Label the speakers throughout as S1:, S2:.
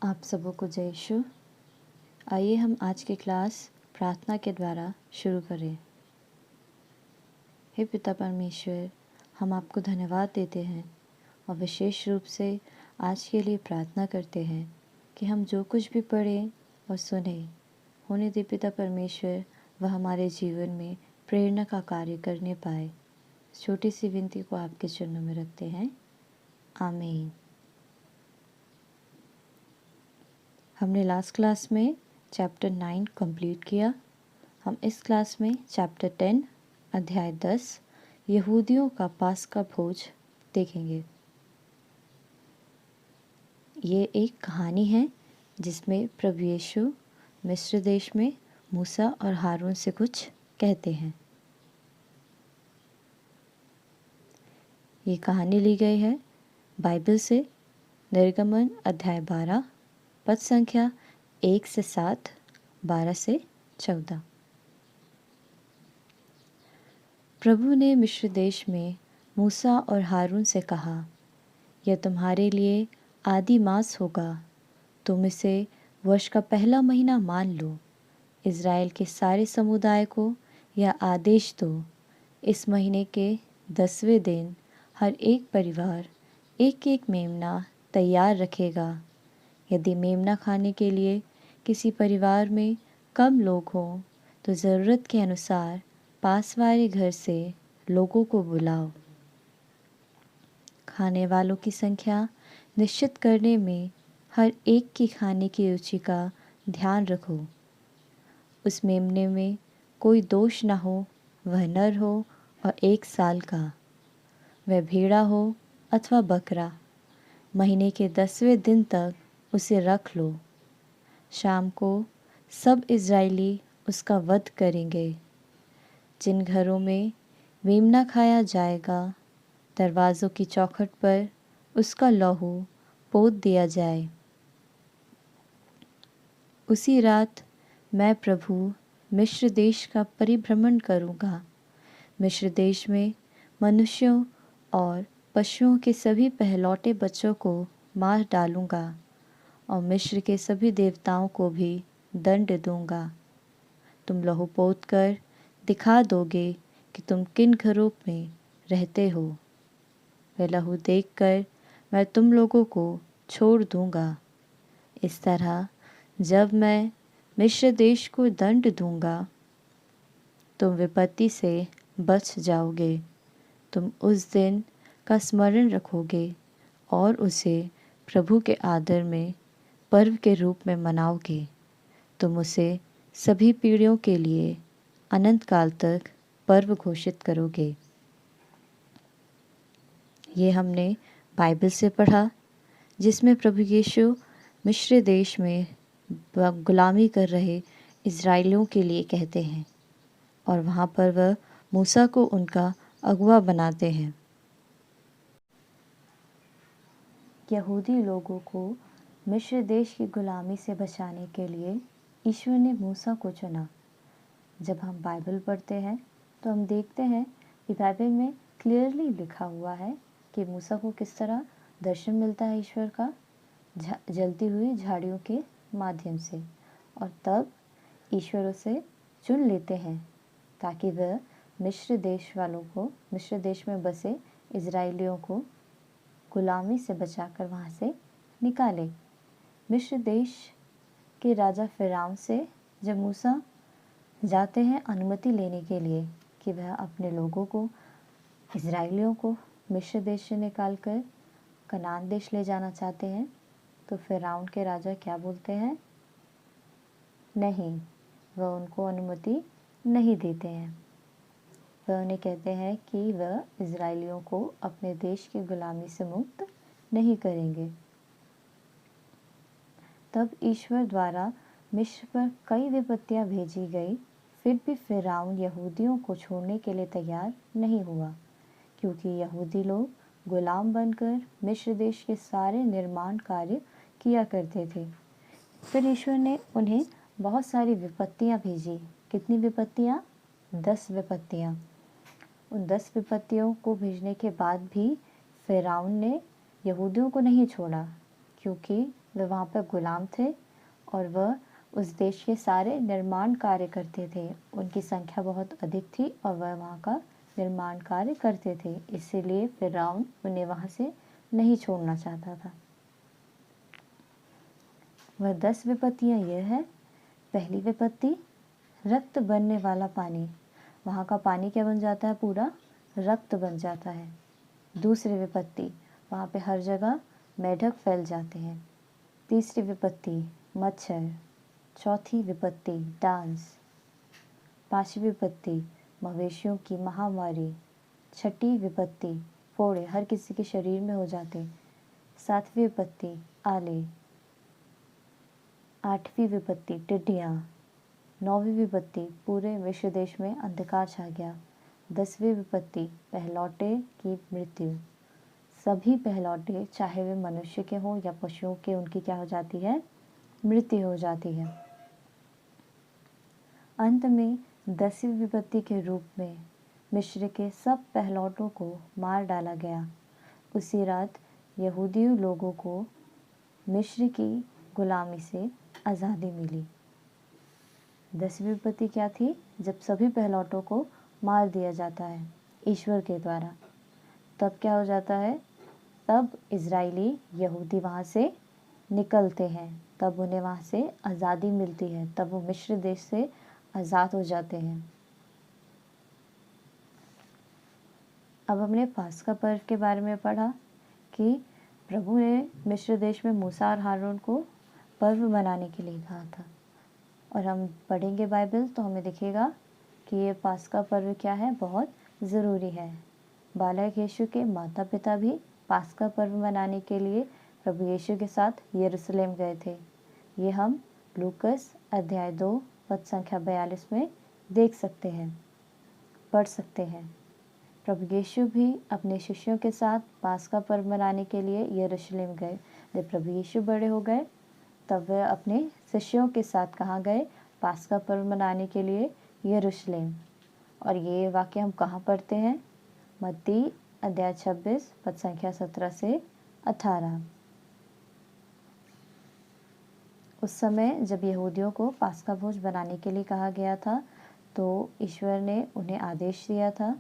S1: आप सबों को जय यीशु। आइए हम आज की क्लास प्रार्थना के द्वारा शुरू करें। हे पिता परमेश्वर, हम आपको धन्यवाद देते हैं और विशेष रूप से आज के लिए प्रार्थना करते हैं कि हम जो कुछ भी पढ़ें और सुने होने दे पिता परमेश्वर, वह हमारे जीवन में प्रेरणा का कार्य करने पाए। छोटी सी विनती को आपके चरणों में रखते हैं। आमीन। हमने लास्ट क्लास में चैप्टर 9 कंप्लीट किया। हम इस क्लास में चैप्टर 10 अध्याय 10 यहूदियों का पास्का भोज देखेंगे। ये एक कहानी है जिसमें प्रभु यीशु मिस्र देश में मूसा और हारून से कुछ कहते हैं। ये कहानी ली गई है बाइबल से निर्गमन अध्याय 12 पद संख्या 1 से 7, 12 से 14। प्रभु ने मिस्र देश में मूसा और हारून से कहा, यह तुम्हारे लिए आदि मास होगा। तुम इसे वर्ष का पहला महीना मान लो। इज़राइल के सारे समुदाय को यह आदेश दो, इस महीने के 10वें दिन हर एक परिवार एक एक मेमना तैयार रखेगा। यदि मेमना खाने के लिए किसी परिवार में कम लोग हों तो ज़रूरत के अनुसार पास वाले घर से लोगों को बुलाओ। खाने वालों की संख्या निश्चित करने में हर एक की खाने की रुचि का ध्यान रखो। उस मेमने में कोई दोष न हो, वह नर हो और 1 साल का, वह भेड़ा हो अथवा बकरा। महीने के 10वें दिन तक उसे रख लो। शाम को सब इज़राइली उसका वध करेंगे। जिन घरों में मेमना खाया जाएगा, दरवाज़ों की चौखट पर उसका लहू पोत दिया जाए। उसी रात मैं प्रभु मिस्र देश का परिभ्रमण करूँगा। मिस्र देश में मनुष्यों और पशुओं के सभी पहलौठे बच्चों को मार डालूँगा और मिस्र के सभी देवताओं को भी दंड दूँगा। तुम लहू पोत कर दिखा दोगे कि तुम किन घरों में रहते हो। वह लहू देखकर मैं तुम लोगों को छोड़ दूँगा। इस तरह जब मैं मिस्र देश को दंड दूँगा, तुम विपत्ति से बच जाओगे। तुम उस दिन का स्मरण रखोगे और उसे प्रभु के आदर में पर्व के रूप में मनाओगे। तुम उसे सभी पीढ़ियों के लिए अनंत काल तक पर्व घोषित करोगे। ये हमने बाइबल से पढ़ा, जिसमें प्रभु यीशु मिस्र देश में गुलामी कर रहे इज़राइलियों के लिए कहते हैं और वहाँ पर वह मूसा को उनका अगुवा बनाते हैं। यहूदी लोगों को मिस्र देश की गुलामी से बचाने के लिए ईश्वर ने मूसा को चुना। जब हम बाइबल पढ़ते हैं तो हम देखते हैं कि बाइबल में क्लियरली लिखा हुआ है कि मूसा को किस तरह दर्शन मिलता है ईश्वर का जलती हुई झाड़ियों के माध्यम से, और तब ईश्वर उसे चुन लेते हैं ताकि वह मिस्र देश वालों को, मिस्र देश में बसे इज़राइलियों को गुलामी से बचाकर वहाँ से निकाले। मिस्र देश के राजा फ़िरौन से जब मूसा जाते हैं अनुमति लेने के लिए कि वह अपने लोगों को, इज़राइलियों को मिस्र देश से निकालकर कनान देश ले जाना चाहते हैं, तो फ़िरौन के राजा क्या बोलते हैं? नहीं, वह उनको अनुमति नहीं देते हैं। वह उन्हें कहते हैं कि वह इज़राइलियों को अपने देश की गुलामी से मुक्त नहीं करेंगे। तब ईश्वर द्वारा मिस्र पर कई विपत्तियां भेजी गई, फिर भी फ़िरौन यहूदियों को छोड़ने के लिए तैयार नहीं हुआ, क्योंकि यहूदी लोग गुलाम बनकर मिस्र देश के सारे निर्माण कार्य किया करते थे। फिर ईश्वर ने उन्हें बहुत सारी विपत्तियां भेजी। कितनी विपत्तियां? 10 विपत्तियां। उन 10 विपत्तियों को भेजने के बाद भी फ़िरौन ने यहूदियों को नहीं छोड़ा, क्योंकि वे वहाँ पर गुलाम थे और वह उस देश के सारे निर्माण कार्य करते थे। उनकी संख्या बहुत अधिक थी और वह वहाँ का निर्माण कार्य करते थे, इसीलिए फिरौन उन्हें वहाँ से नहीं छोड़ना चाहता था। वह 10 विपत्तियाँ यह है। पहली विपत्ति, रक्त बनने वाला पानी। वहाँ का पानी क्या बन जाता है? पूरा रक्त बन जाता है। दूसरी विपत्ति, वहाँ पे हर जगह मेढक फैल जाते हैं। तीसरी विपत्ति, मच्छर। चौथी विपत्ति, डांस। पांचवी विपत्ति, मवेशियों की महामारी। छठी विपत्ति, फोड़े हर किसी के शरीर में हो जाते। सातवीं विपत्ति, आले। आठवीं विपत्ति, टिड्डियाँ। नौवीं विपत्ति, पूरे विश्व देश में अंधकार छा गया। 10वीं विपत्ति, पहलौठे की मृत्यु। सभी पहलौठे, चाहे वे मनुष्य के हों या पशुओं के, उनकी क्या हो जाती है? मृत्यु हो जाती है। अंत में 10वीं विपत्ति के रूप में मिस्र के सब पहलौठों को मार डाला गया। उसी रात यहूदी लोगों को मिस्र की गुलामी से आज़ादी मिली। 10वीं विपत्ति क्या थी? जब सभी पहलौठों को मार दिया जाता है ईश्वर के द्वारा, तब क्या हो जाता है? तब इजरायली यहूदी वहाँ से निकलते हैं, तब उन्हें वहाँ से आज़ादी मिलती है, तब वो मिस्र देश से आज़ाद हो जाते हैं। अब हमने पास्का पर्व के बारे में पढ़ा कि प्रभु ने मिस्र देश में मूसा और हारून को पर्व मनाने के लिए कहा था, और हम पढ़ेंगे बाइबल तो हमें दिखेगा कि ये पास्का पर्व क्या है, बहुत ज़रूरी है। बालक यीशु के माता पिता भी पास्का पर्व मनाने के लिए प्रभु यीशु के साथ यरूशलेम गए थे। ये हम लूकस अध्याय 2 पद संख्या 42 में देख सकते हैं, पढ़ सकते हैं। प्रभु यीशु भी अपने शिष्यों के साथ पास्का पर्व मनाने के लिए यरूशलेम गए। जब प्रभु यीशु बड़े हो गए तब वे अपने शिष्यों के साथ कहाँ गए? पास्का पर्व मनाने के लिए यरूशलेम। और ये वाक्य हम कहाँ पढ़ते हैं? मत्ती अध्याय 26 पद संख्या 17 से 18। उस समय जब यहूदियों को पास्का भोज बनाने के लिए कहा गया था तो ईश्वर ने उन्हें आदेश दिया था,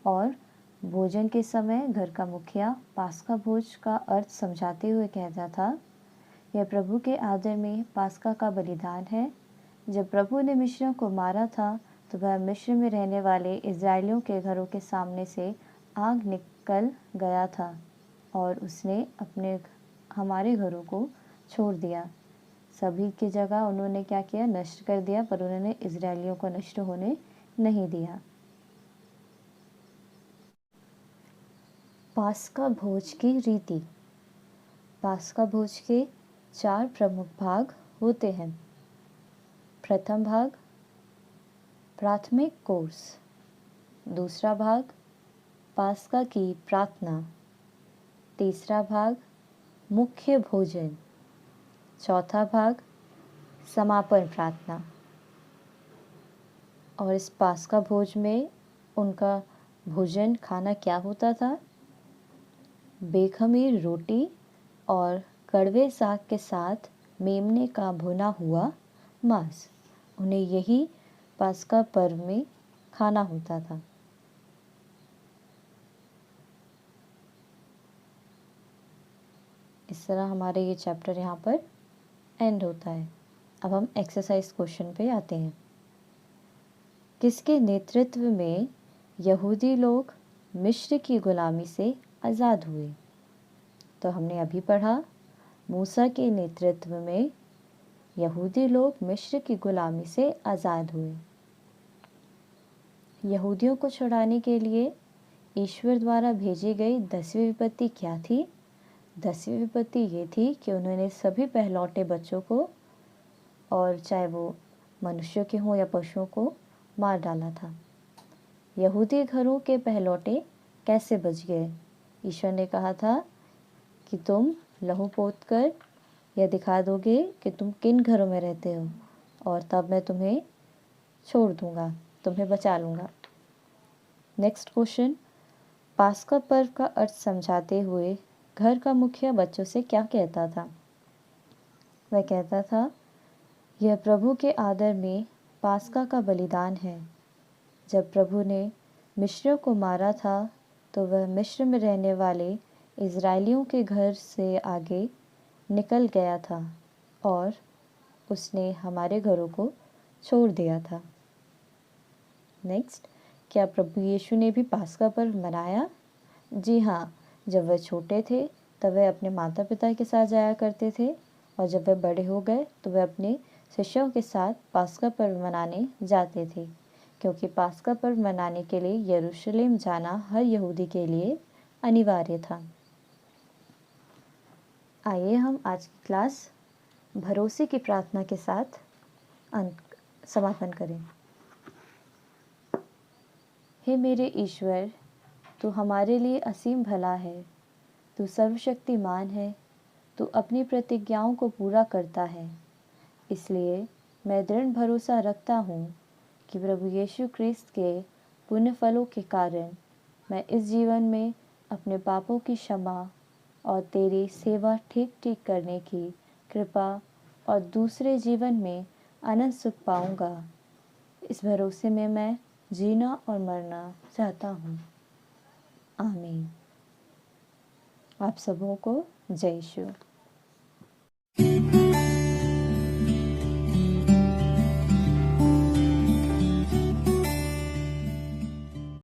S1: और भोजन के समय घर का मुखिया पास्का भोज का अर्थ समझाते हुए कहता था, यह प्रभु के आदर में पास्का का बलिदान है। जब प्रभु ने मिस्रियों को मारा था तो वह मिस्र में रहने वाले इजरायलियों के घरों के सामने से आग निकल गया था और उसने हमारे घरों को छोड़ दिया। सभी की जगह उन्होंने क्या किया? नष्ट कर दिया, पर उन्होंने इजरायलियों को नष्ट होने नहीं दिया। पास्का भोज की रीति। पास्का भोज के 4 प्रमुख भाग होते हैं। प्रथम भाग प्राथमिक कोर्स, दूसरा भाग पास्का की प्रार्थना, तीसरा भाग मुख्य भोजन, चौथा भाग समापन प्रार्थना। और इस पास्का भोज में उनका भोजन खाना क्या होता था? बेखमीर रोटी और कड़वे साग के साथ मेमने का भुना हुआ मांस। उन्हें यही पास्का पर्व में खाना होता था। इस तरह हमारे ये चैप्टर यहाँ पर एंड होता है। अब हम एक्सरसाइज क्वेश्चन पे आते हैं। किसके नेतृत्व में यहूदी लोग मिस्र की गुलामी से आज़ाद हुए? तो हमने अभी पढ़ा, मूसा के नेतृत्व में यहूदी लोग मिस्र की गुलामी से आज़ाद हुए। यहूदियों को छुड़ाने के लिए ईश्वर द्वारा भेजी गई 10वीं विपत्ति क्या थी? 10वीं विपत्ति ये थी कि उन्होंने सभी पहलौठे बच्चों को, और चाहे वो मनुष्यों के हों या पशुओं को, मार डाला था। यहूदी घरों के पहलौठे कैसे बच गए? ईश्वर ने कहा था कि तुम लहू पोत कर यह दिखा दोगे कि तुम किन घरों में रहते हो, और तब मैं तुम्हें छोड़ दूंगा, तुम्हें बचा लूँगा। नेक्स्ट क्वेश्चन, पास्का पर्व का अर्थ समझाते हुए घर का मुखिया बच्चों से क्या कहता था? वह कहता था, यह प्रभु के आदर में पास्का का बलिदान है। जब प्रभु ने मिस्रियों को मारा था तो वह मिस्र में रहने वाले इज़राइलियों के घर से आगे निकल गया था और उसने हमारे घरों को छोड़ दिया था। नेक्स्ट, क्या प्रभु यीशु ने भी पास्का पर्व मनाया? जी हाँ, जब वह छोटे थे तब वह अपने माता पिता के साथ जाया करते थे और जब वह बड़े हो गए तो वह अपने शिष्यों के साथ पास्का पर्व मनाने जाते थे, क्योंकि पास्का पर्व मनाने के लिए यरूशलेम जाना हर यहूदी के लिए अनिवार्य था। आइए हम आज की क्लास भरोसे की प्रार्थना के साथ समापन करें। हे मेरे ईश्वर, तू हमारे लिए असीम भला है, तू सर्वशक्तिमान है, तू अपनी प्रतिज्ञाओं को पूरा करता है। इसलिए मैं दृढ़ भरोसा रखता हूँ कि प्रभु यीशु क्रिस्त के पुण्य फलों के कारण मैं इस जीवन में अपने पापों की क्षमा और तेरी सेवा ठीक ठीक करने की कृपा और दूसरे जीवन में अनंत सुख पाऊँगा। इस भरोसे में मैं जीना और मरना चाहता हूँ। आमीन। आप सबों को जय यीशु।